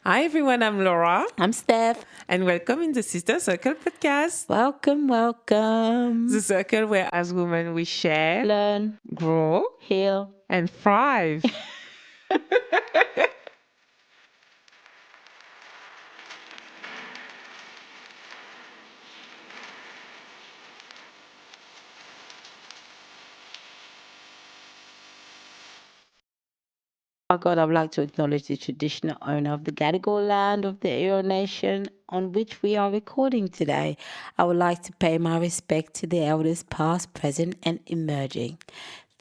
Hi everyone, I'm Laura, I'm Steph. and welcome in the Sister Circle podcast. Welcome, welcome. The circle where as women we share, Learn, grow, heal. and thrive. Oh God, I would like to acknowledge the traditional owner of the Gadigal land of the Eora Nation on which we are recording today. I would like to pay my respect to the elders past, present, and emerging.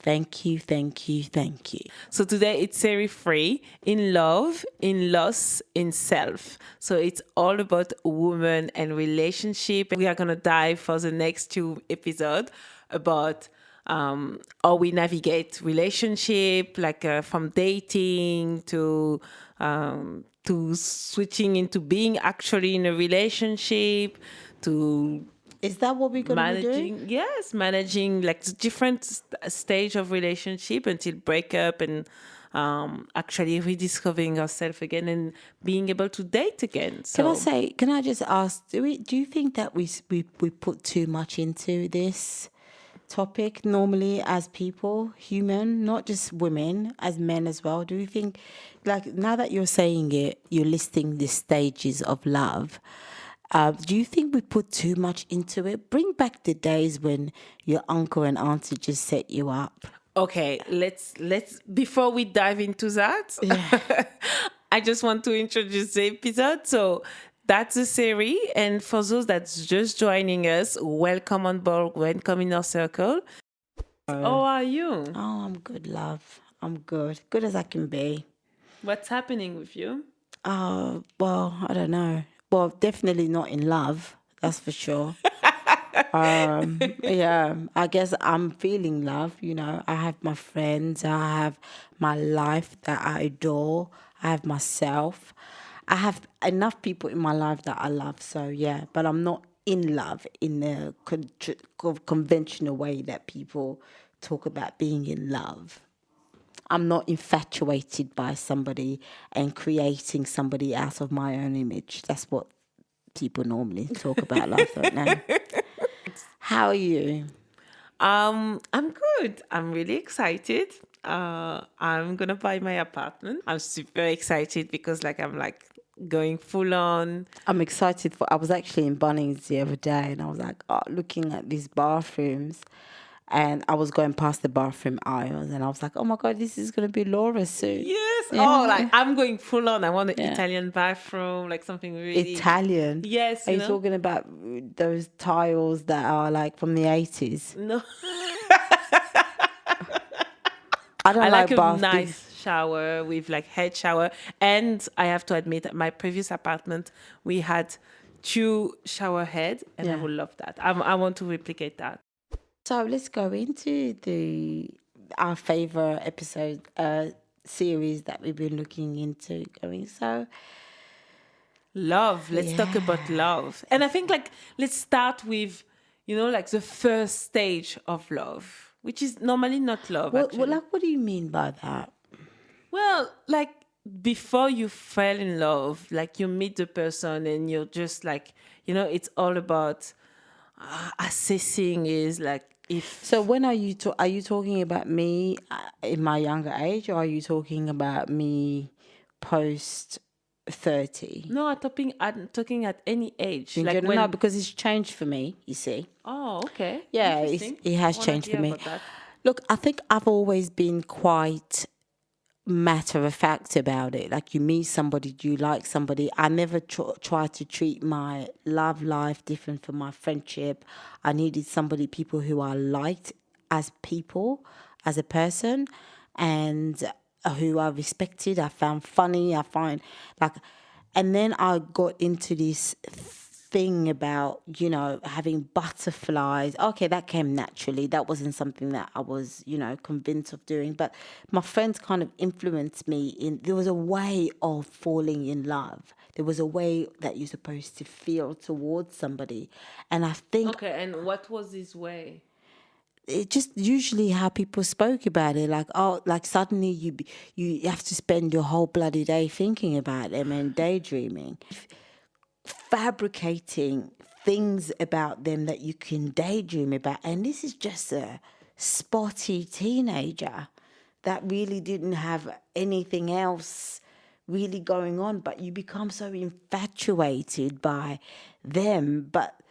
Thank you, thank you, thank you. So today it's series free in love, in loss, in self. So it's all about women and relationship. We are gonna dive for the next two episodes about how we navigate relationship, like from dating to switching into being actually in a relationship to Is that what we're going to be doing? managing like the different stage of relationship until breakup and actually rediscovering ourselves again and being able to date again. Can I just ask, do you think that we put too much into this topic normally as people, human, not just women, as men as well? Do you think, like, now that you're saying it, you're listing the stages of love, do you think we put too much into it? Bring back the days when your uncle and auntie just set you up. Okay, let's before we dive into that, I just want to introduce the episode. So that's a series, and for those that's just joining us, welcome on board, welcome in our circle. How are you? Oh, I'm good, love. I'm good. Good as I can be. What's happening with you? Well, I don't know. Well, definitely not in love. That's for sure. Yeah, I guess I'm feeling love. I have my friends, I have my life that I adore, I have myself. I have enough people in my life that I love. So, yeah, but I'm not in love in the conventional way that people talk about being in love. I'm not infatuated by somebody and creating somebody out of my own image. That's what people normally talk about love, don't they? How are you? I'm good. I'm really excited. I'm gonna buy my apartment. I'm super excited because I'm going full on. I'm excited I was actually in Bunnings the other day and I was like, oh, looking at these bathrooms. And I was going past the bathroom aisles and I was like, oh my God, this is going to be Laura soon. Yes. Oh, Yeah. I'm going full on. I want an Yeah. Italian bathroom, like something really. Italian. Yes, Are you you know. talking about those tiles that are like from the 80s? No, I don't I like like a bath big. nice shower with like head shower. And I have to admit, at my previous apartment, we had two shower heads, and I Yeah. would love that. I want to replicate that. So let's go into our favorite episode series that we've been looking into going. So Love. Let's talk about yeah. love. And I think let's start with, like the first stage of love, which is normally not love actually. What do you mean by that? Well, like before you fell in love, like you meet the person and you're just like, it's all about assessing is like So if when are you talking about me in my younger age, or are you talking about me post 30? no, I'm talking at any age. In Like general, no, when because it's changed for me. You see, oh, okay. yeah, Interesting. it I has wanna changed for hear me. about that. Look, I think I've always been quite matter of fact about it. Like, you meet somebody, you like somebody. I never try to treat my love life different from my friendship. I needed people who I liked as people, as a person, and who I respected. I found funny. I find like, and then I got into this thing about, having butterflies. Okay, that came naturally. That wasn't something that I was, convinced of doing. But my friends kind of influenced me there was a way of falling in love. There was a way that you're supposed to feel towards somebody. And I think Okay, and what was his way? it just usually how people spoke about it, like, oh, like suddenly you have to spend your whole bloody day thinking about them and daydreaming, fabricating things about them that you can daydream about. And this is just a spotty teenager that really didn't have anything else really going on, but you become so infatuated by them. But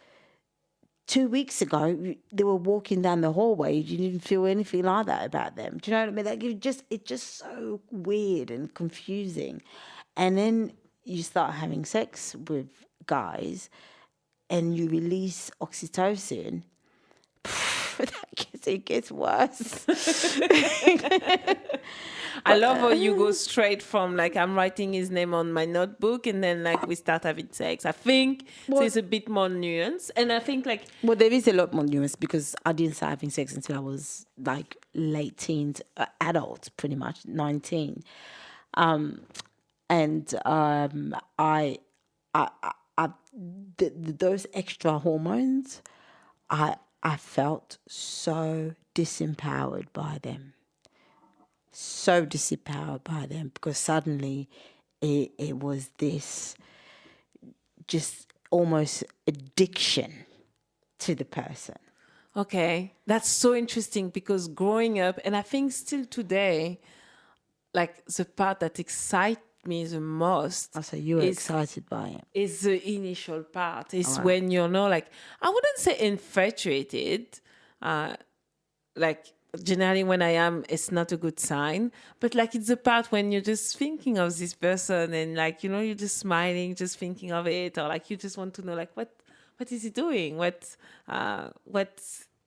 2 weeks ago, they were walking down the hallway. You didn't feel anything like that about them. Do you know what I mean? Like it's just so weird and confusing. And then you start having sex with guys, and you release oxytocin. It gets worse. I love how you go straight from like I'm writing his name on my notebook and then like we start having sex. I think there's a bit more nuance, and I think like Well, there is a lot more nuance because I didn't start having sex until I was like late teens, adult, pretty much 19, and those extra hormones, I felt so disempowered by them. So disempowered by them because suddenly it was this just almost addiction to the person. okay, that's so interesting because growing up, and I think still today, like the part that excites me the most So you were excited by it. is the initial part. It's when you're not like, I wouldn't say infatuated, like generally when I am, it's not a good sign, but like it's the part when you're just thinking of this person and like, you know, you're just smiling, just thinking of it, or like you just want to know like what is he doing? What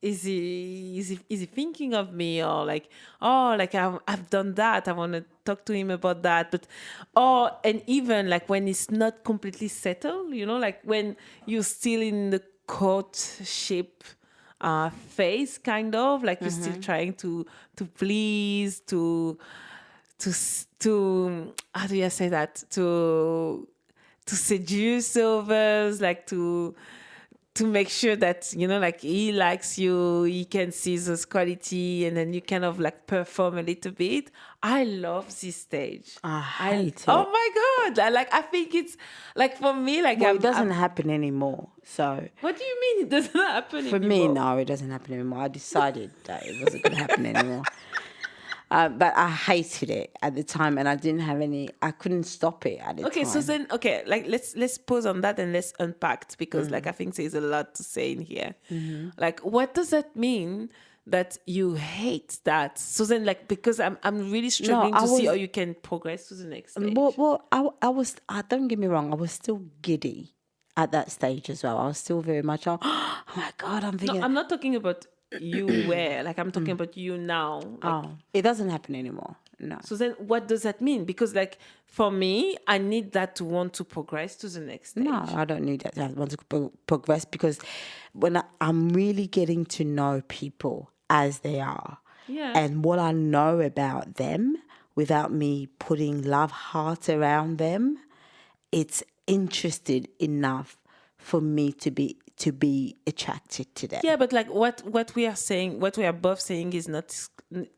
is he thinking of me? Or like, oh, like I've done that, I want to talk to him about that. But and even like when it's not completely settled, you know, like when you're still in the courtship phase, kind of like you're still trying to please, to how do you say that, to seduce others, like to make sure that, you know, like he likes you, he can see those quality, and then you kind of like perform a little bit. I love this stage. I hate it. Oh my God. I think it's like for me, like Well, it doesn't happen anymore. So what do you mean it doesn't happen for anymore? me, no, it doesn't happen anymore. I decided that it wasn't going to happen anymore. But I hated it at the time, and I couldn't stop it at the time. Okay, so then, like let's pause on that and let's unpack it, because like I think there's a lot to say in here. Like, what does that mean that you hate that? So then, like, because I'm really struggling to see how you can progress to the next stage. Well, I was. Don't get me wrong. I was still giddy at that stage as well. I was still very much. Oh my God, I'm thinking. No, I'm not talking about you were. Like, I'm talking about you now. Like, It doesn't happen anymore. No. so then what does that mean? Because like for me, I need that to want to progress to the next stage. No, I don't need that. I want to progress because when I'm really getting to know people as they are, and what I know about them without me putting love heart around them, it's interested enough for me to be attracted to them. Yeah, but like what we are saying, what we are both saying is not,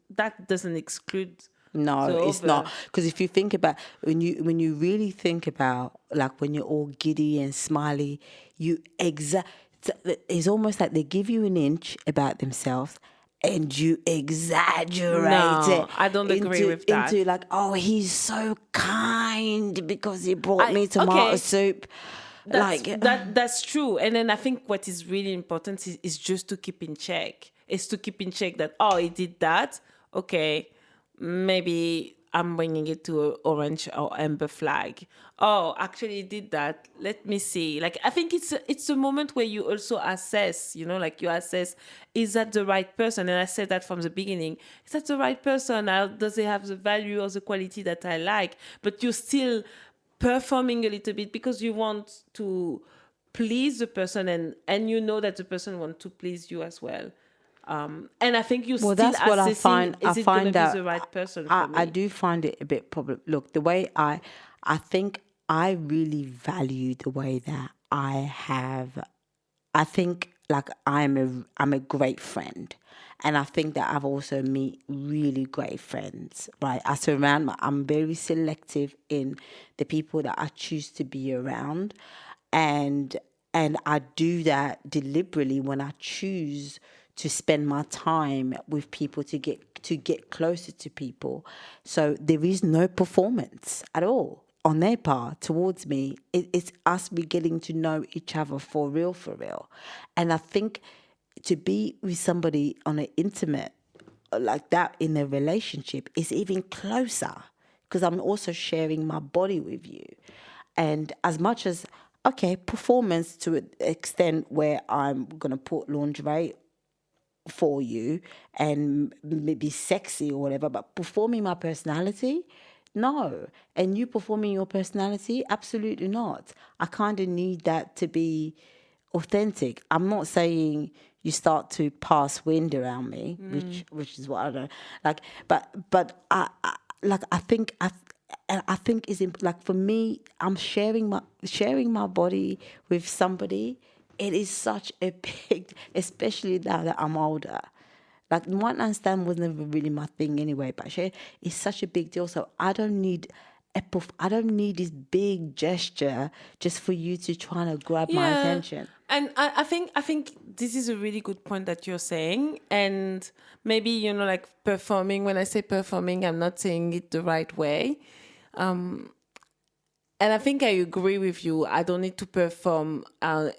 that doesn't exclude. No, it's not. Because if you think about when you really think about like when you're all giddy and smiley, it's almost like they give you an inch about themselves and you exaggerate it. I don't agree with that. Into like, oh, he's so kind because he brought me tomato soup. That's true. And then I think what is really important is just to keep in check. Is to keep in check that, oh, he did that. Okay, maybe I'm bringing it to an orange or amber flag. Oh, actually he did that. Let me see. Like, I think it's a moment where you also assess, you know, like you assess, is that the right person? And I said that from the beginning. Is that the right person? Does he have the value or the quality that I like? But you're still performing a little bit because you want to please the person, and you know that the person wants to please you as well. And I think you still that's what assessing, I find. is I it find going to out be the right person for me? I do find it a bit problem. Look, the way I think I really value the way that I have. I think like I'm a great friend. And I think that I've also meet really great friends, right? I'm very selective in the people that I choose to be around. And I do that deliberately when I choose to spend my time with people to get closer to people. So there is no performance at all on their part towards me. It's us getting to know each other for real. And I think to be with somebody on an intimate like that in a relationship is even closer because I'm also sharing my body with you. And as much as, okay, performance to an extent where I'm going to put lingerie for you and maybe sexy or whatever, but performing my personality, no. And you performing your personality, absolutely not. I kind of need that to be authentic. I'm not saying you start to pass wind around me, which is what I don't like. But I think and I think like for me, I'm sharing my body with somebody. It is such a big, especially now that I'm older. Like one night stand was never really my thing anyway, but it's such a big deal. So I don't need this big gesture just for you to try to grab my attention. And I think this is a really good point that you're saying. And maybe, like performing, when I say performing, I'm not saying it the right way. And I think I agree with you. I don't need to perform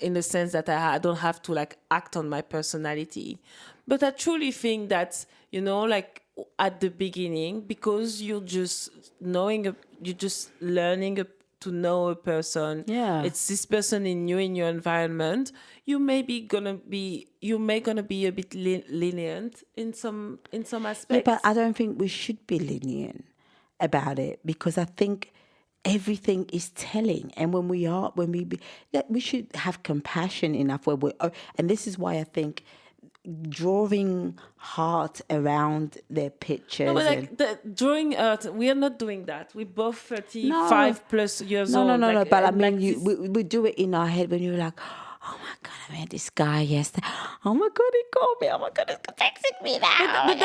in the sense that I don't have to like act on my personality. But I truly think that, like at the beginning, because you're just learning to know a person. Yeah. It's this person in your environment. You may gonna be a bit lenient in some Yeah, aspects. but I don't think we should be lenient about it because I think everything is telling, and we should have compassion enough where and this is why I think drawing heart around their pictures. No, but and like the drawing art, we are not doing that. We're both no, 35 plus years no, old. no, Like, no. But I and mean, like this, we do it in our head when you're like, oh my god, I met this guy yesterday. Oh my god, he called me. Oh my god, he's texting me now.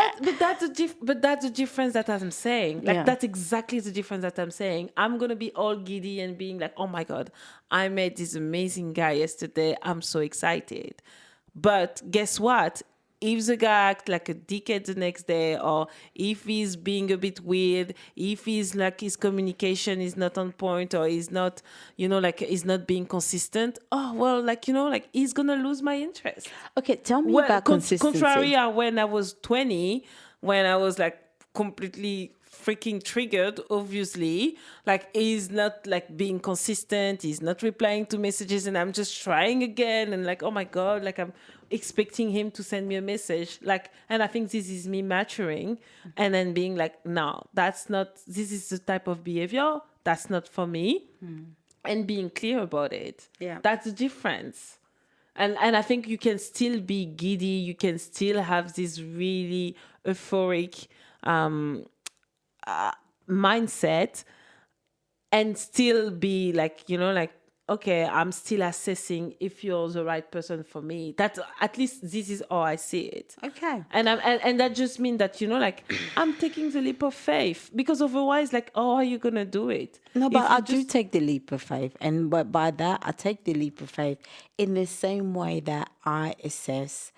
but that's the difference that I'm saying. Like Yeah. that's exactly the difference that I'm saying. I'm gonna be all giddy and being like, oh my god, I met this amazing guy yesterday. I'm so excited. But guess what? If the guy act like a dickhead the next day, or if he's being a bit weird, if he's like his communication is not on point, or he's not, like he's not being consistent, oh well, like like he's gonna lose my interest. Okay, tell me Well, about consistency. contrary to when I was 20, when I was like completely freaking triggered, obviously, like he's not like being consistent, he's not replying to messages, and I'm just trying again, and like, oh my God, like I'm expecting him to send me a message. Like, and I think this is me maturing and then being like, no, this is the type of behavior, that's not for me. And being clear about it. Yeah. That's the difference. And I think you can still be giddy. You can still have this really euphoric mindset and still be like, like, okay, I'm still assessing if you're the right person for me. That at least this is how I see it. Okay. And that just means that, like, I'm taking the leap of faith, because otherwise, like, how are you going to do it? No, If but you I do take the leap of faith. And but by that, I take the leap of faith in the same way that I assess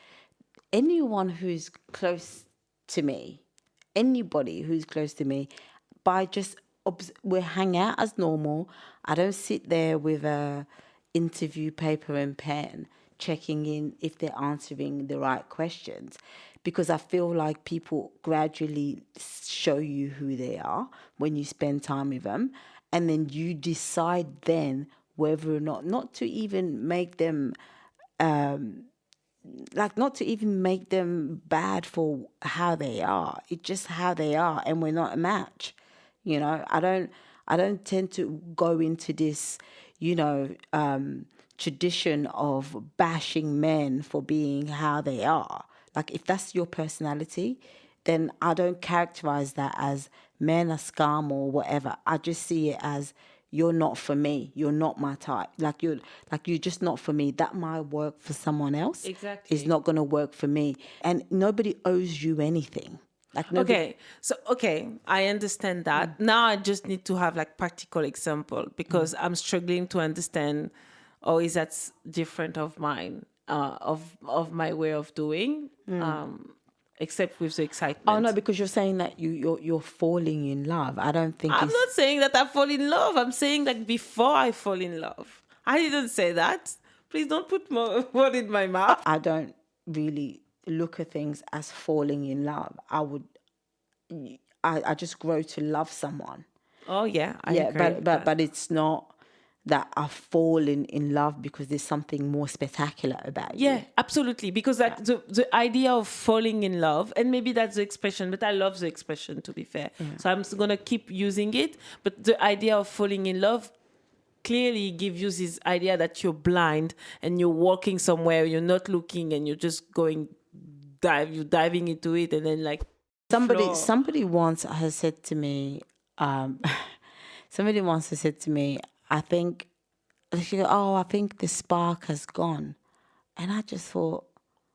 anyone who's close to me, anybody who's close to me, by just we hang out as normal. I don't sit there with a interview paper and pen checking in if they're answering the right questions, because I feel like people gradually show you who they are when you spend time with them, and then you decide then whether or not to even make them not to even make them bad for how they are. It's just how they are, and we're not a match. I don't tend to go into this, tradition of bashing men for being how they are. Like if that's your personality, then I don't characterize that as men are scum or whatever. I just see it as you're not for me. You're not my type. You're just not for me. That might work for someone else. Exactly. It's not going to work for me. And nobody owes you anything. Okay, so I understand that. Now I just need to have like practical example because I'm struggling to understand, is that different of mine, of my way of doing, except with the excitement. Oh no, because you're saying that you're falling in love. I don't think I'm not saying that I fall in love. I'm saying like before I fall in love. I didn't say that. Please don't put more word in my mouth. I don't really look at things as falling in love. I just grow to love someone. Oh yeah, I agree. But it's not that I've fallen in love because there's something more spectacular about you. Yeah, absolutely. Because like the idea of falling in love, and maybe that's the expression, but I love the expression, to be fair. So I'm going to keep using it. But the idea of falling in love clearly gives you this idea that you're blind and you're walking somewhere, you're not looking, and you're just you're diving into it, and then like somebody once has said to me, I think, she go, oh, I think the spark has gone. And I just thought,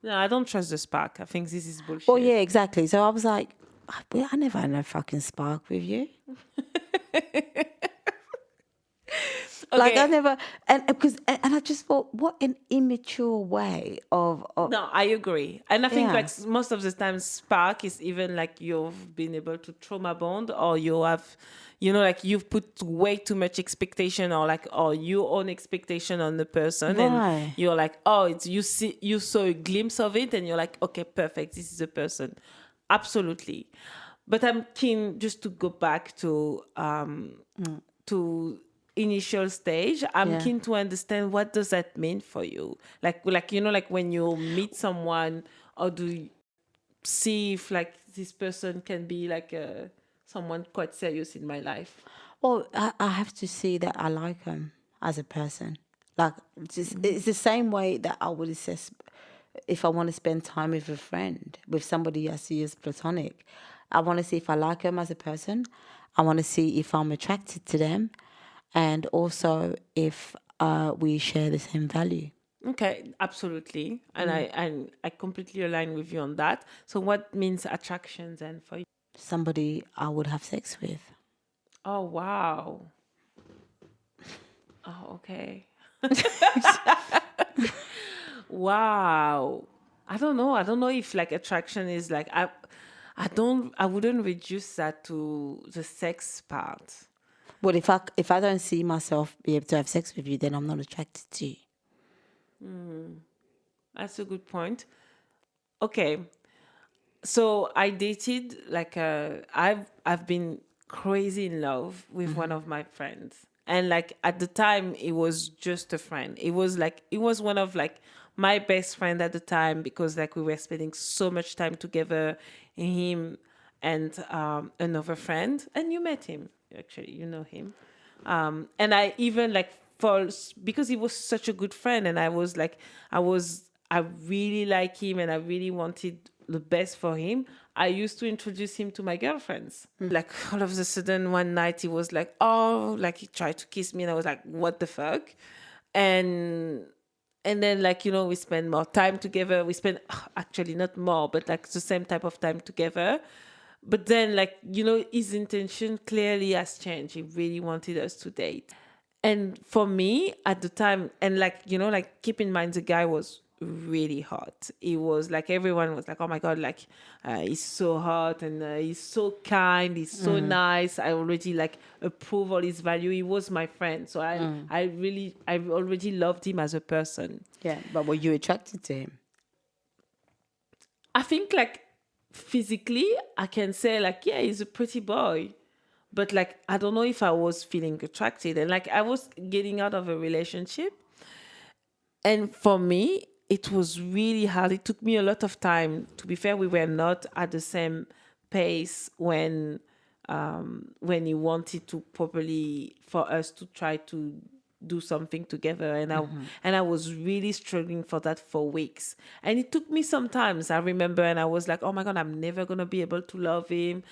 no, I don't trust the spark. I think this is bullshit. oh yeah, exactly. So I was like, I never had no fucking spark with you. Like I never, and I just thought, what an immature way of. No, I agree, and I think like most of the time, spark is even like you've been able to trauma bond, or you have, like you've put way too much expectation, or your own expectation on the person, and you're like, you saw a glimpse of it, and you're like, okay, perfect, this is a person, absolutely. But I'm keen just to go back to initial stage. I'm keen to understand, what does that mean for you? Like when you meet someone, or do you see if like this person can be like someone quite serious in my life? Well, I have to see that I like him as a person. Like it's the same way that I would assess if I want to spend time with a friend, with somebody I see as platonic. I want to see if I like them as a person. I want to see if I'm attracted to them, and also if we share the same value. Okay, absolutely. And I completely align with you on that. So what means attraction then for you? Somebody I would have sex with. Oh, wow. Oh, okay. Wow. I don't know if like attraction is like, I wouldn't reduce that to the sex part. Well, if I don't see myself be able to have sex with you, then I'm not attracted to you. That's a good point. Okay, so I dated like I've been crazy in love with one of my friends, and like at the time it was just a friend. It was one of like my best friend at the time, because like we were spending so much time together, him and another friend, and you met him. Actually, you know him. And I even like because he was such a good friend, and I really like him, and I really wanted the best for him. I used to introduce him to my girlfriends. Like all of a sudden one night he was like, like he tried to kiss me, and I was like, what the fuck? And then like, we spend more time together. We spend actually not more, but like the same type of time together. But then, like, his intention clearly has changed. He really wanted us to date. And for me at the time, and like, like keep in mind, the guy was really hot. He was like, everyone was like, oh my God, like, he's so hot, and he's so kind. He's so nice. I already like approve all his value. He was my friend. So I already loved him as a person. Yeah. But were you attracted to him? I think like, physically, I can say like, yeah, he's a pretty boy, but like, I don't know if I was feeling attracted. And like, I was getting out of a relationship, and for me it was really hard. It took me a lot of time. To be fair, we were not at the same pace when he wanted to properly, for us to try to do something together. And I was really struggling for that for weeks. And it took me sometimes, I remember, and I was like, oh my God, I'm never going to be able to love him.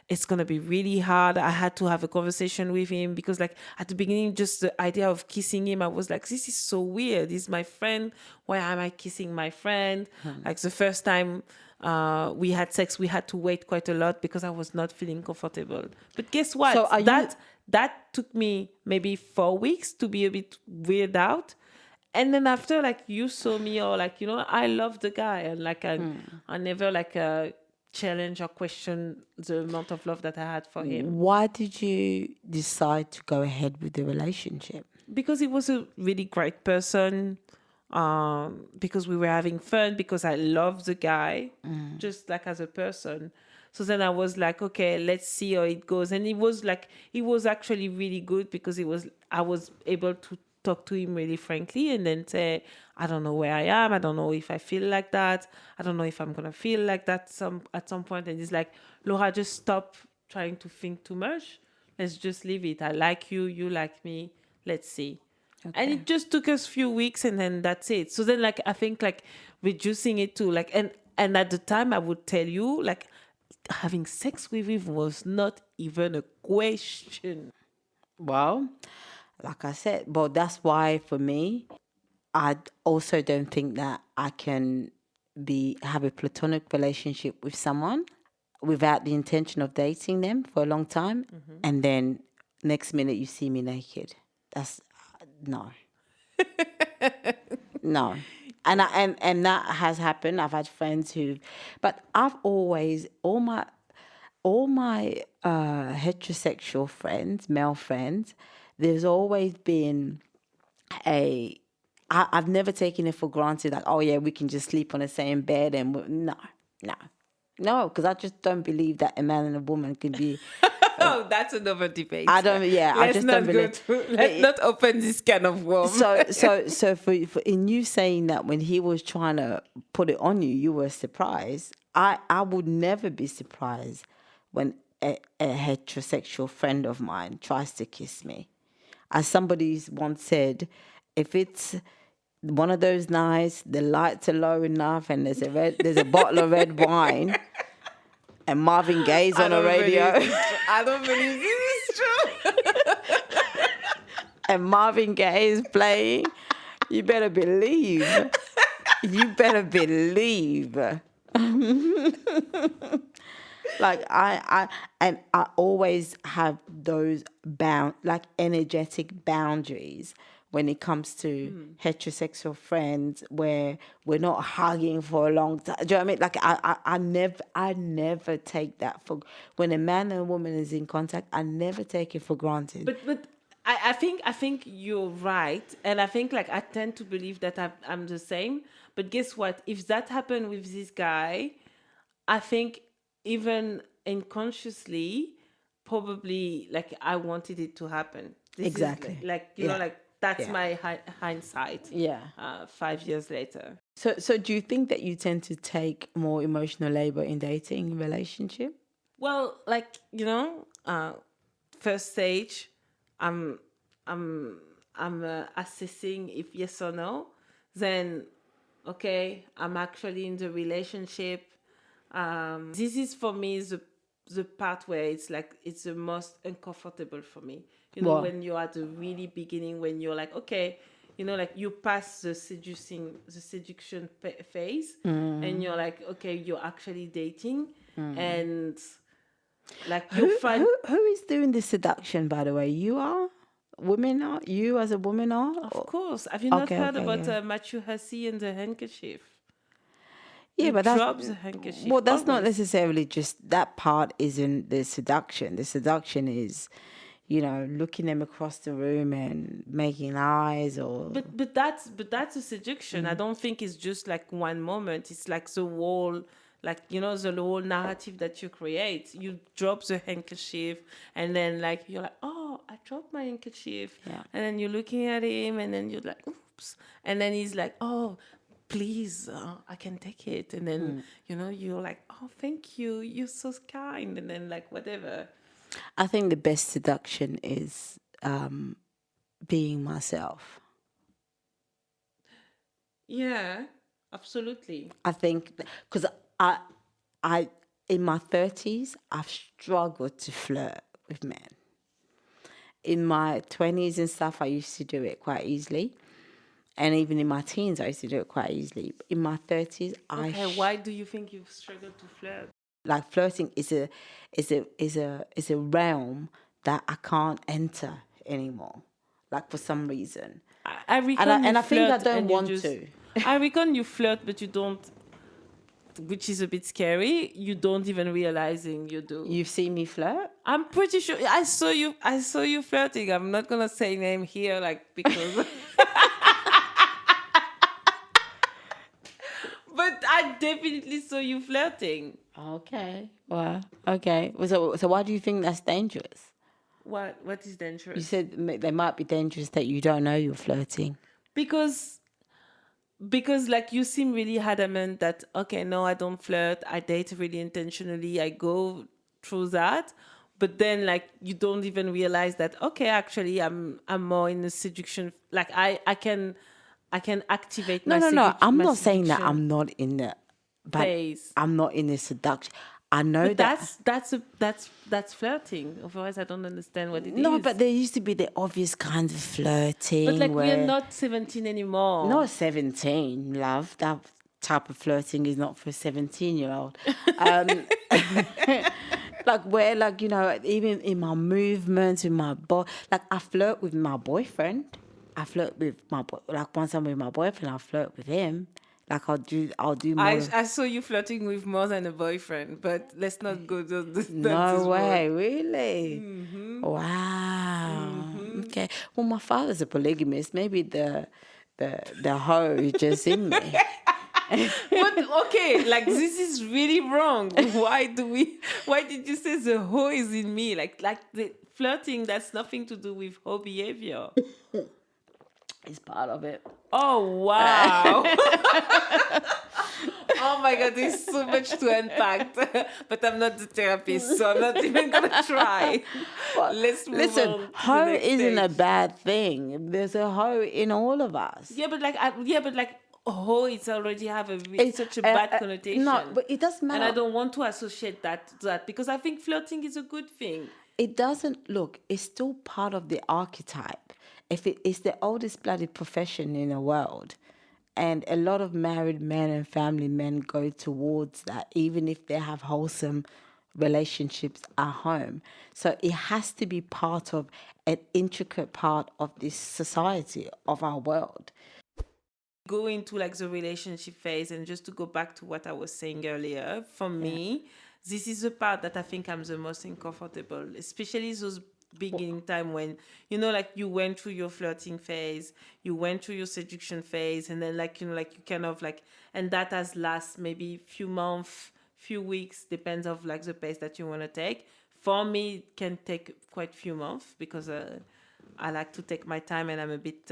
It's going to be really hard. I had to have a conversation with him because like at the beginning, just the idea of kissing him, I was like, this is so weird. He's my friend. Why am I kissing my friend? Like the first time we had sex, we had to wait quite a lot because I was not feeling comfortable. But guess what? So are you- That took me maybe 4 weeks to be a bit weird out. And then after, like, you saw me, or like, I love the guy, and like I never like challenge or question the amount of love that I had for him, Why did you decide to go ahead with the relationship? because he was a really great person. Because we were having fun, because I love the guy, just like as a person. So then I was like, okay, let's see how it goes. And he was actually really good, because I was able to talk to him really frankly and then say, I don't know where I am. I don't know if I feel like that. I don't know if I'm going to feel like that at some point. And he's like, Laura, just stop trying to think too much. Let's just leave it. I like you. You like me. Let's see. And it just took us a few weeks, and then that's it. So then, like, I think, like, reducing it to, like, and at the time, I would tell you, like, having sex with him was not even a question. Well, like I said, but that's why for me, I also don't think that I can have a platonic relationship with someone without the intention of dating them for a long time, and then next minute you see me naked. That's no, no. And that has happened. I've had friends but I've always all my heterosexual friends, male friends, there's always been I've never taken it for granted, like, oh yeah, we can just sleep on the same bed no, because I just don't believe that a man and a woman can be. Oh, that's another debate. I don't. Yeah, I just don't believe. Let's not open this kind of worm. So for in you saying that when he was trying to put it on you, you were surprised. I would never be surprised when a heterosexual friend of mine tries to kiss me. As somebody once said, if it's one of those nights, the lights are low enough, and there's a bottle of red wine, and Marvin Gaye's on the radio. I don't believe this is true. And Marvin Gaye is playing, you better believe. You better believe. Like I always have those energetic boundaries when it comes to heterosexual friends, where we're not hugging for a long time. Do you know what I mean? Like I never take that for, when a man and a woman is in contact, I never take it for granted. But I think you're right, and I think, like, I tend to believe that I'm the same. But guess what? If that happened with this guy, I think even unconsciously, probably, like, I wanted it to happen. This Exactly. is like Yeah. like that's Yeah. my hindsight. Yeah. 5 years later. So do you think that you tend to take more emotional labor in dating relationship? Well, like, first stage, I'm assessing if yes or no. Then, okay, I'm actually in the relationship. This is for me the part where it's like it's the most uncomfortable for me. What? When you're at the really beginning, when you're like, okay, like you pass the seduction phase, and you're like, okay, you're actually dating, and like you find. Who is doing the seduction, by the way? You are? Women are? You as a woman are? Of course. Have you not Okay, heard okay, about yeah. 𝗩𝗓𝗧𝗟𝗘 and the handkerchief? Yeah, You but drop the handkerchief. well, that's not always. necessarily just that part. Isn't the seduction? The seduction is, looking them across the room and making eyes, or. But that's a seduction. I don't think it's just like one moment. It's like the whole, like, the whole narrative that you create. You drop the handkerchief, and then, like, you're like, oh, I dropped my handkerchief. Yeah. And then you're looking at him, and then you're like, oops. And then he's like, oh, please, I can take it. And then, you're like, oh, thank you. You're so kind. And then, like, whatever. I think the best seduction is being myself. Yeah, absolutely. I think because I in my 30s, I've struggled to flirt with men. In my 20s and stuff, I used to do it quite easily. And even in my teens, I used to do it quite easily. In my 30s, Okay, why do you think you've struggled to flirt? like flirting is a realm that I can't enter anymore. Like for some reason. I reckon you And I think I flirt don't and you want just. to. I reckon you flirt, but you don't, which is a bit scary. You don't even realizing you do. You've seen me flirt? I'm pretty sure I saw you. I saw you flirting. I'm not gonna say name here, like because. But I definitely saw you flirting. Okay. Well, okay. So why do you think that's dangerous? What is You dangerous? said they might be dangerous that you don't know you're flirting. Because like you seem really adamant that okay, no, I don't flirt. I date really intentionally. I go through that. But then like you don't even realize that okay, actually I'm more in the seduction, like I can activate No, my no, no. I'm my not saying that seduction I'm not in the, but phase. I'm not in the seduction. I know But that. that's flirting. Otherwise, I don't understand what it No, is. but there used to be the obvious kind of But flirting like we are where not 17 anymore. not 17, love. That type of flirting is not for a 17-year-old. Like where, like, even in my movements, in my body, like I flirt with my boyfriend. I flirt with like once I'm with my boyfriend, I flirt with him. Like I'll do more. I saw you flirting with more than a boyfriend, but let's not go down No this road. way, really? Wow. Okay. Well, my father's a polygamist. Maybe the hoe is just in me. But okay, like this is really wrong. Why did you say the hoe is in me? Like the flirting, that's nothing to do with hoe behavior. It's part of it. Oh wow. Oh my god, there's so much to unpack. But I'm not the therapist, so I'm not even gonna try. Let's move Listen, on to the hoe next isn't a stage. bad thing. There's a hoe in all of us. Yeah, but like oh, it's already have It- such a bad connotation. No, but it doesn't And I matter. don't want to associate that to that because I think flirting is a good thing. It doesn't look. It's still part of the archetype. If it's the oldest blooded profession in the world, and a lot of married men and family men go towards that, even if they have wholesome relationships at home. So it has to be part of an intricate part of this society of our world. Go into like the relationship phase, and just to go back to what I was saying earlier, for me, this is the part that I think I'm the most uncomfortable, especially those beginning time when like you went through your flirting phase, you went through your seduction phase, and then like like you kind of like, and that has last maybe few months, few weeks, depends of like the pace that you want to take. For me, it can take quite few months because I like to take my time, and I'm a bit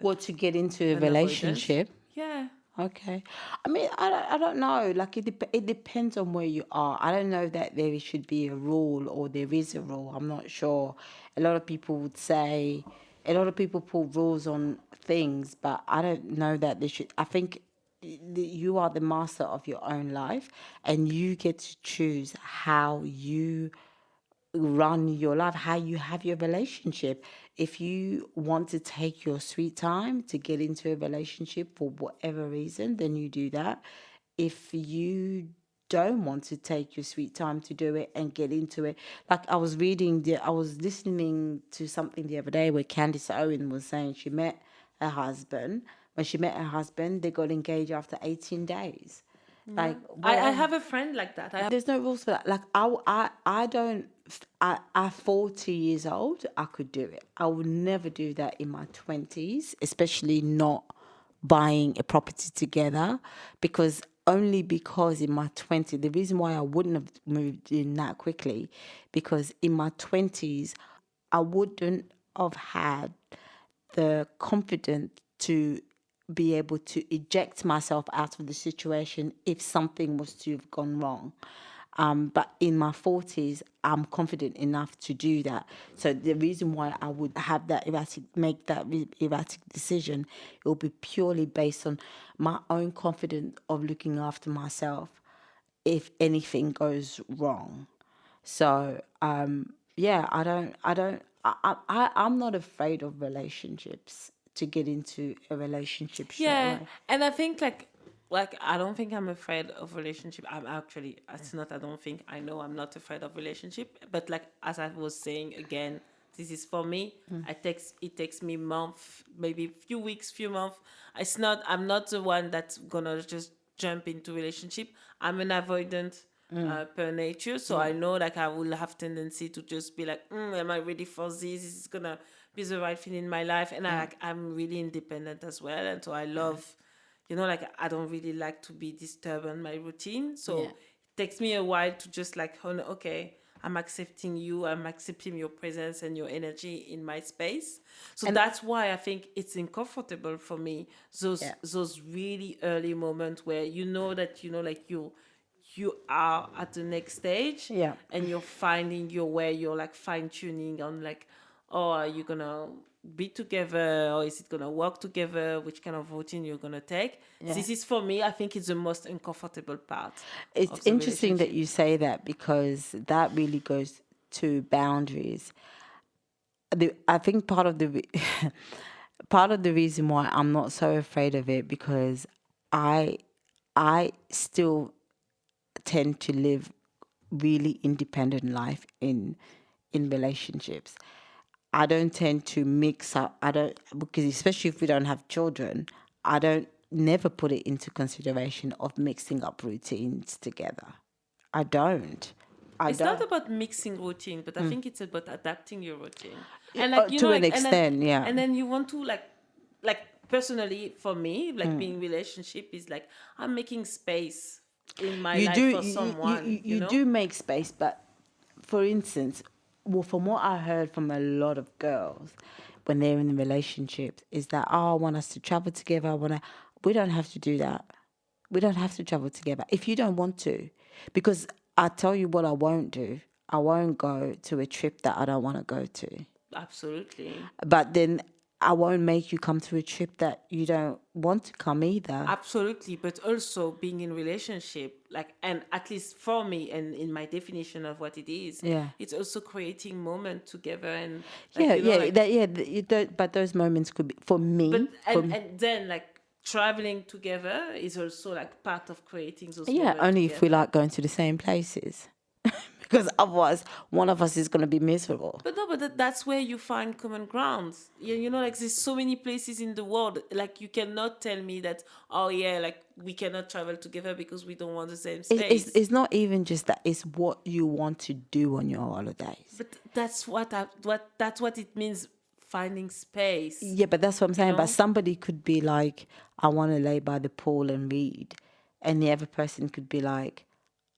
Well, to get into a an avoidance. relationship. Yeah. Okay. I mean, I don't know. Like, it depends on where you are. I don't know that there should be a rule or there is a rule. I'm not sure. A lot of people would say, a lot of people put rules on things, but I don't know that they should. I think you are the master of your own life and you get to choose how you run your life, how you have your relationship. If you want to take your sweet time to get into a relationship for whatever reason, then you do that. If you don't want to take your sweet time to do it and get into it, like I was listening to something the other day where Candice Owen was saying she met her husband. When she met her husband, they got engaged after 18 days. Like, I well, have a friend like that. there's no rules for that. Like I don't. At 40 years old, I could do it. I would never do that in my 20s, especially not buying a property together, because in my 20s, the reason why I wouldn't have moved in that quickly, because in my 20s, I wouldn't have had the confidence to be able to eject myself out of the situation if something was to have gone wrong. But in my 40s, I'm confident enough to do that. So the reason why I would have that erratic decision, it will be purely based on my own confidence of looking after myself if anything goes wrong. So I'm not afraid of relationships, to get into a relationship straight Yeah, away. and I think like I don't think I'm afraid of relationship. I'm actually, it's not, I don't think, I know I'm not afraid of relationship. But like as I was saying again, this is for me. It takes me month, maybe few weeks, few months. It's not, I'm not the one that's gonna just jump into relationship. I'm an avoidant per nature, so I know like I will have tendency to just be like, am I ready for this? Is this gonna be the right thing in my life? And I'm really independent as well, and so I love, like I don't really like to be disturbed on my routine. So Yeah. it takes me a while to just like, oh, no, okay, I'm accepting you, I'm accepting your presence and your energy in my space. So that's why I think it's uncomfortable for me, Yeah. those really early moments where that like you are at the next stage, Yeah. and you're finding your way, you're like fine tuning on like, oh, are you gonna be together, or is it gonna work together, which kind of routine you're gonna take. Yeah. This is, for me, I think it's the most uncomfortable part It's of the interesting that relationship. you say that, because that really goes to boundaries. I think part of the reason why I'm not so afraid of it, because I I still tend to live really independent life in relationships. I don't tend to mix up. I don't, because especially if we don't have children, I don't never put it into consideration of mixing up routines together. I don't. I It's not don't. about mixing routine, but I think it's about adapting your routine. And like To an like extent, yeah. and then you want to like personally for me, like being relationship is like I'm making space in my You do life for you, someone, you do make space, but for instance, well, from what I heard from a lot of girls when they're in relationships, is that, oh, I want us to travel together. We don't have to do that. We don't have to travel together if you don't want to, because I tell you what I won't do. I won't go to a trip that I don't want to go to. Absolutely. But then I won't make you come to a trip that you don't want to come either. Absolutely, but also being in relationship, like, and at least for me, and in my definition of what it is, Yeah. it's also creating moment together, and like Yeah, yeah, like, but those moments could be for but me. and then like traveling together is also like part of creating those Yeah, moments only if we together. like going to the same places, because otherwise one of us is going to be miserable. But no, but that's where you find common grounds. Like there's so many places in the world. Like you cannot tell me that, oh yeah, like we cannot travel together because we don't want the same space. It's not even just that; it's what you want to do on your holidays. But that's what it means, finding space. Yeah, but that's what I'm You saying. But know, somebody could be like, I want to lay by the pool and read, and the other person could be like,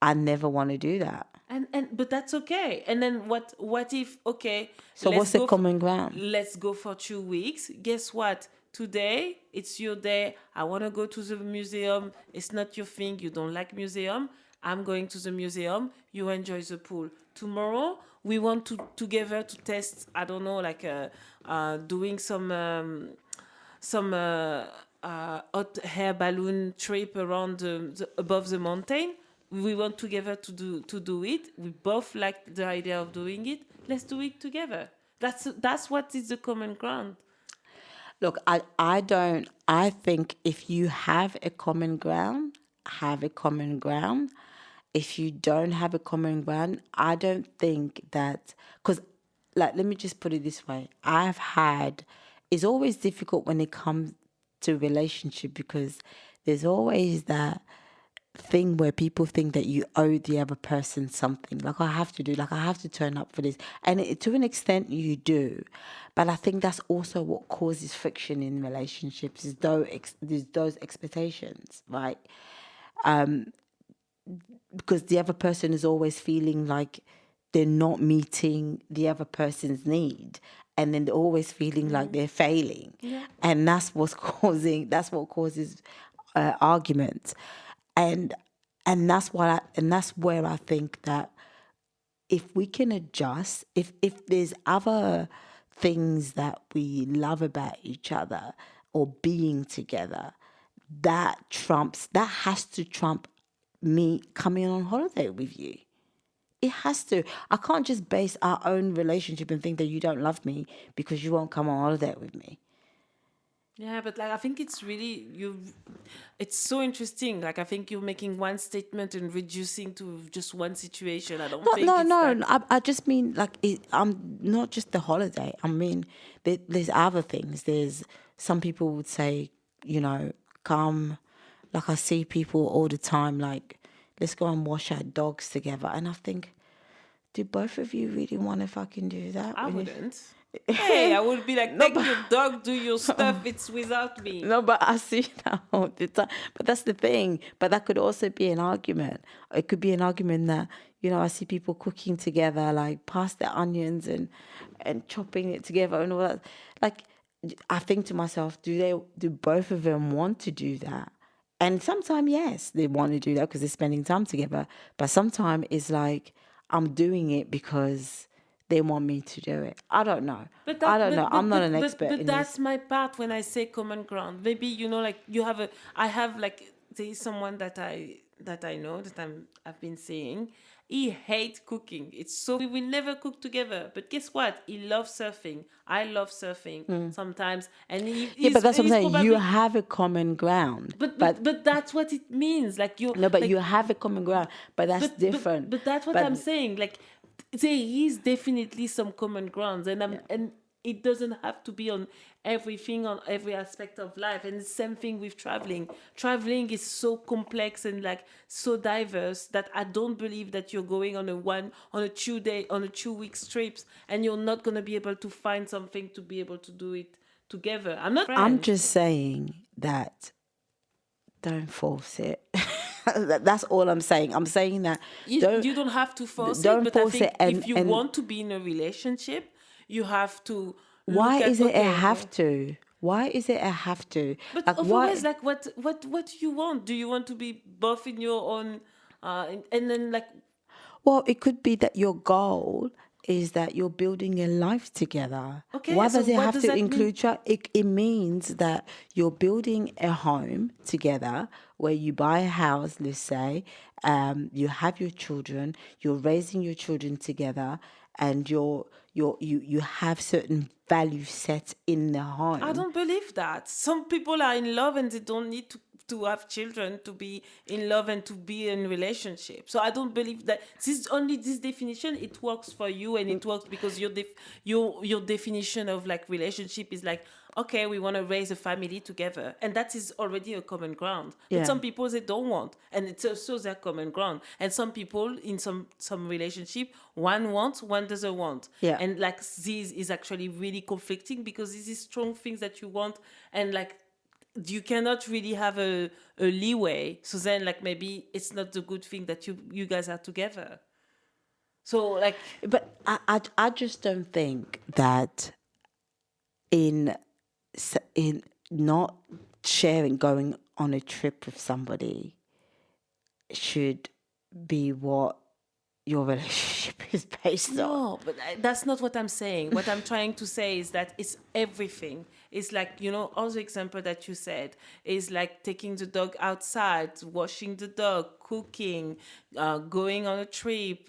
I never want to do that. and but that's okay. And then what if, okay, So what's the common ground? let's go for 2 weeks. Guess what? Today it's your day. I want to go to the museum. It's not your thing. You don't like museum. I'm going to the museum. You enjoy the pool. Tomorrow we want to together to test. I don't know, like doing some hot air balloon trip around above the mountain. We want together to do it. We both like the idea of doing it. Let's do it together. That's what is the common ground. Look, I don't, I think if you have a common ground, have a common ground. If you don't have a common ground, I don't think that, because, like, let me just put it this way. It's always difficult when it comes to relationship, because there's always that thing where people think that you owe the other person something. Like, I have to turn up for this. And to an extent, you do. But I think that's also what causes friction in relationships, is those expectations, right? Because the other person is always feeling like they're not meeting the other person's need. And then they're always feeling like they're failing. Yeah. And that's what causes arguments. And And that's where I think that if we can adjust, if there's other things that we love about each other or being together, that has to trump me coming on holiday with you. It has to. I can't just base our own relationship and think that you don't love me because you won't come on holiday with me. Yeah, but like I think it's really it's so interesting. Like I think you're making one statement and reducing to just one situation. I don't think No, it's no, that. no. I just mean like I'm not just the holiday. I mean there's other things. There's some people would say, come. Like I see people all the time. Like let's go and wash our dogs together. And I think, do both of you really want to fucking do that? I wouldn't. Hey, I would be like, No, take but your dog, do your stuff. It's without me. no, but I see that all the time. But that's the thing. But that could also be an argument. It could be an argument that, I see people cooking together, like past the onions and chopping it together and all that. Like, I think to myself, do both of them want to do that? And sometimes, yes, they want to do that because they're spending time together. But sometimes it's like, I'm doing it because they want me to do it. I don't know. I don't know. I'm not an expert in that's this. my part when I say common ground. Maybe like I have like there is someone that I know that I've been seeing. He hates cooking. It's so we will never cook together. But guess what? He loves surfing. I love surfing sometimes, and Yeah, but that's what I'm he's saying. You probably. have a common ground. But that's what it means. Like you. No, but like you have a common ground. But that's different. but that's what But I'm saying. Like there is definitely some common grounds, and it doesn't have to be on everything, on every aspect of life. And the same thing with traveling. Traveling is so complex and like so diverse that I don't believe that you're going on a 2 weeks trips and you're not gonna be able to find something to be able to do it together. I'm not I'm friends. just saying that don't force it. That's all I'm saying. I'm saying that You don't have to force it, don't but I force it. think if you And want to be in a relationship, you have to why look is at it a okay. have to? Why is it a have to? But Like otherwise, why? like what do you want? Do you want to be both in your own, and then like Well, it could be that your goal is that you're building a life together. okay? Why So does it what have does to that mean? include it means that you're building a home together where you buy a house, let's say, you have your children, you're raising your children together, and you have certain value sets in the I home. don't believe that. Some people are in love and they don't need to have children to be in love and to be in relationship. So I don't believe that this definition it works for you and it works because your definition of like relationship is like okay, we want to raise a family together and that is already a common ground. But Yeah. some people they don't want and it's also their common ground. And some people in some relationship one wants, one doesn't want. Yeah. And like this is actually really conflicting because this is strong things that you want and like you cannot really have a leeway. So then like maybe it's not the good thing that you guys are together. So like But I just don't think that in in not sharing going on a trip with somebody should be what your relationship is based on. no, but that's not what I'm saying. What I'm trying to say is that it's everything. It's like, all the example that you said is like taking the dog outside, washing the dog, cooking, going on a trip,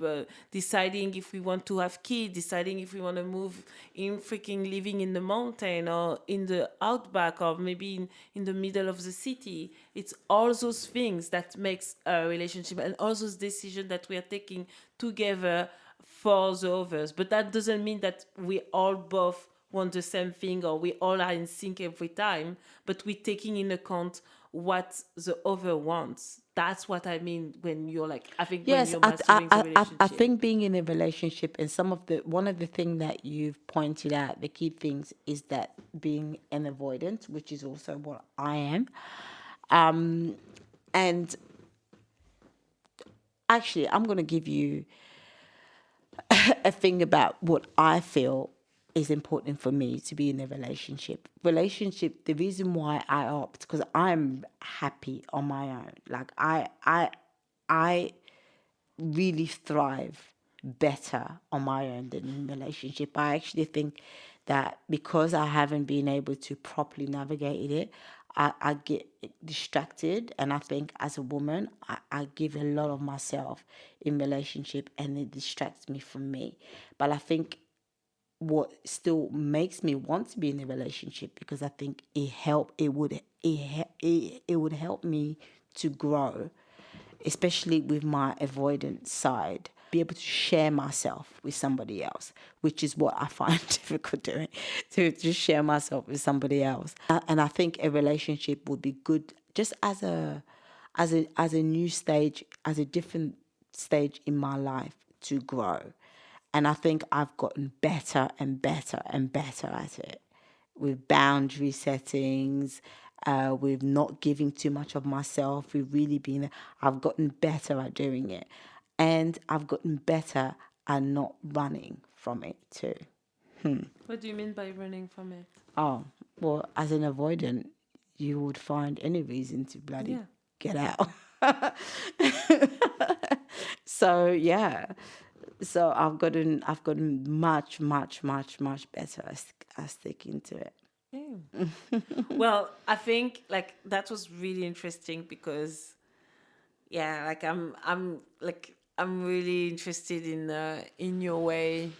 deciding if we want to have kids, deciding if we want to move in freaking living in the mountain or in the outback or maybe in the middle of the city. It's all those things that makes a relationship and all those decisions that we are taking together for the others. But that doesn't mean that we all both want the same thing or we all are in sync every time, but we're taking in account what the other wants. That's what I mean when you're like, I think when Yes, you're mastering the I relationship. think being in a relationship and one of the things that you've pointed out, the key things is that being an avoidant, which is also what I am. And actually, I'm going to give you a thing about what I feel is important for me to be in a relationship. The reason why I opt, because I'm happy on my own. Like I really thrive better on my own than in relationship. I actually think that because I haven't been able to properly navigate it, I get distracted, and I think as a woman, I give a lot of myself in relationship, and it distracts me from me. But I think what still makes me want to be in a relationship, because I think it would help me to grow, especially with my avoidant side, be able to share myself with somebody else, which is what I find difficult doing, to just share myself with somebody else. And I think a relationship would be good just as a new stage, as a different stage in my life to grow. And I think I've gotten better and better and better at it, with boundary settings, with not giving too much of myself, with really being, I've gotten better at doing it. And I've gotten better at not running from it too. What do you mean by running from it? Oh, well, as an avoidant, you would find any reason to bloody Yeah. get out. So yeah, so I've gotten much better at sticking to it. Yeah. Well, I think like that was really interesting because yeah, like I'm really interested in your way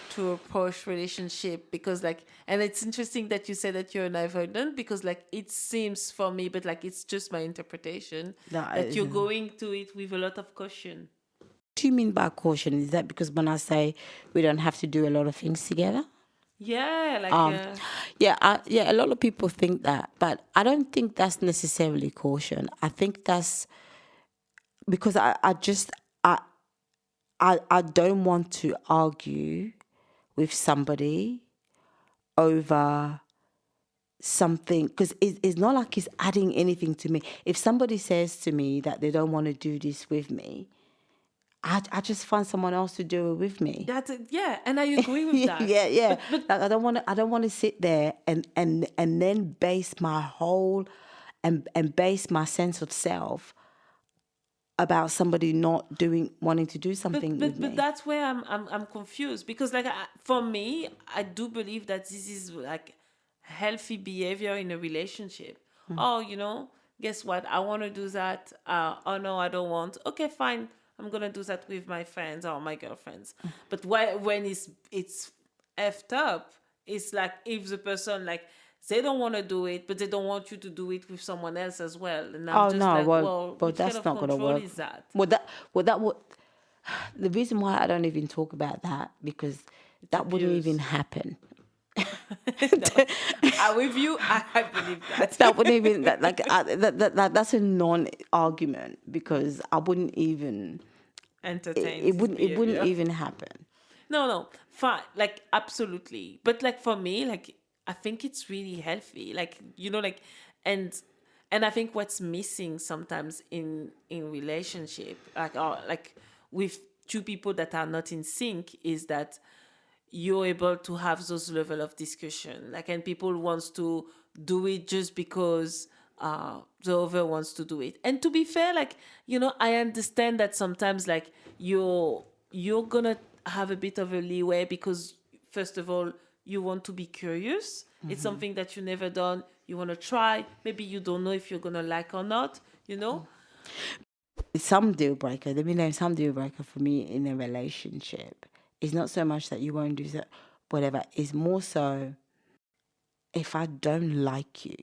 to approach relationship, because like, and it's interesting that you say that you're an avoidant, because like it seems for me, but like it's just my interpretation, No, that you're going to it with a lot of caution. What do you mean by caution? Is that because when I say we don't have to do a lot of things together? Yeah, like Yeah, a lot of people think that, but I don't think that's necessarily caution. I think that's because I don't want to argue with somebody over something, because it's not like it's adding anything to me. If somebody says to me that they don't want to do this with me, I just find someone else to do it with me. that's it. Yeah, and I agree with that. Yeah. But Like I don't want to sit there and then base my whole and base my sense of self about somebody not wanting to do something with but me. that's where I'm confused, because like for me, I do believe that this is like healthy behavior in a relationship. Oh, guess what? I want to do that. Oh no, I don't want. Okay, fine. I'm gonna do that with my friends or my girlfriends. But when it's effed up, it's like if the person like they don't want to do it, but they don't want you to do it with someone else as well. And I'm Oh just no, like, well, well, but which kind that's of not gonna control work. is that? That would the reason why I don't even talk about that, because that wouldn't abuse. even happen. No, I with you. I believe that. That wouldn't even that's a non-argument, because I wouldn't even Entertain it this wouldn't behavior. even happen. No, fine. Like absolutely, but like for me, like I think it's really healthy. Like like, and and I think what's missing sometimes in relationship, like or like with two people that are not in sync, is that you're able to have those level of discussion, like, and people wants to do it just because the other wants to do it. And to be fair, like, I understand that sometimes like you're gonna have a bit of a leeway, because first of all, you want to be curious. It's something that you never done, you want to try, maybe you don't know if you're gonna like or not. Some deal breaker. Let me know some deal breaker for me in a relationship. It's not so much that you won't do that, whatever. It's more so if I don't like you.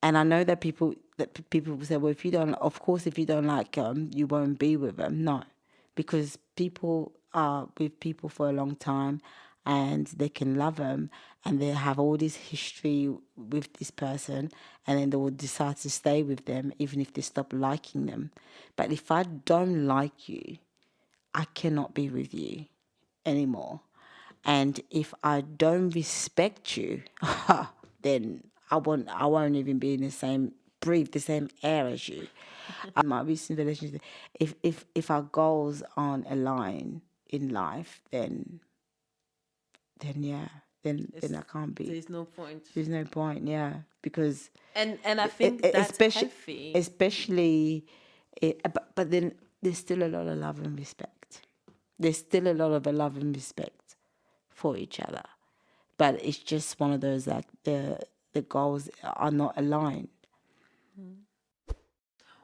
And I know that people will say, well, of course, if you don't like them, you won't be with them. No, because people are with people for a long time, and they can love them, and they have all this history with this person, and then they will decide to stay with them even if they stop liking them. But if I don't like you, I cannot be with you anymore. And if I don't respect you, then I won't even be in the same breathe the same air as you. My recent relationship, if our goals aren't aligned in life, then yeah, then I can't be. There's no point. There's no point, yeah, because And I think that's especially healthy. especially But then there's still a lot of love and respect. There's still a lot of love and respect for each other. But it's just one of those that the goals are not aligned.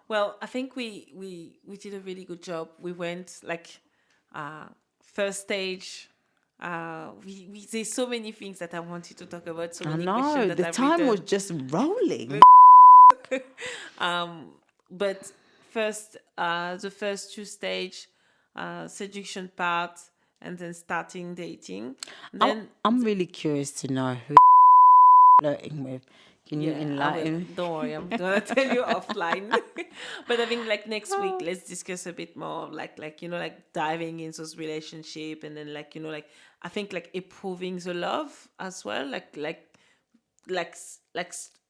Well, I think we did a really good job. We went like first stage. There's so many things that I wanted to talk about. So I many know, questions that the I've time written. was just rolling. But first, the first two stage, seduction part, and then starting dating. Then I'm really curious to know who flirting with. Can you I will. enlighten me? Don't worry, I'm gonna tell you offline. But I think like next week, let's discuss a bit more, like like diving into those relationship, and then like I think like improving the love as well, like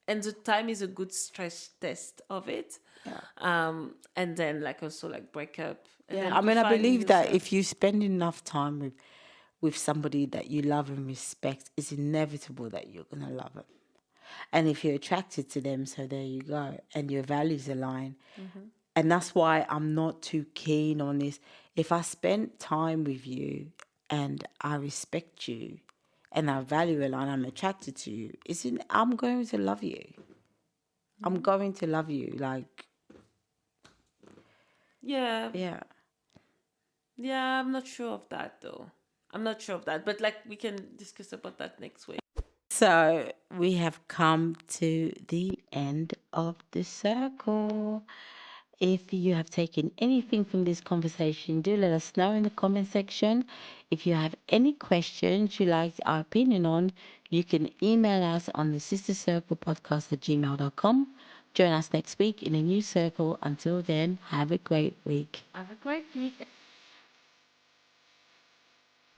and the time is a good stress test of it. And then like also like break up. And Yeah, then I mean, I defining believe that yourself. if you spend enough time with somebody that you love and respect, it's inevitable that you're gonna love them. And if you're attracted to them, so there you go, and your values align. And that's why I'm not too keen on this. If I spend time with you and I respect you and I value align, I'm attracted to you, I'm going to love you. I'm going to love you. Like, Yeah. yeah. Yeah, I'm not sure of that though. I'm not sure of that, but like we can discuss about that next week. So we have come to the end of the circle. If you have taken anything from this conversation, do let us know in the comment section. If you have any questions you like our opinion on, you can email us on the sistercirclepodcast@gmail.com. Join us next week in a new circle. Until then, have a great week. Have a great week.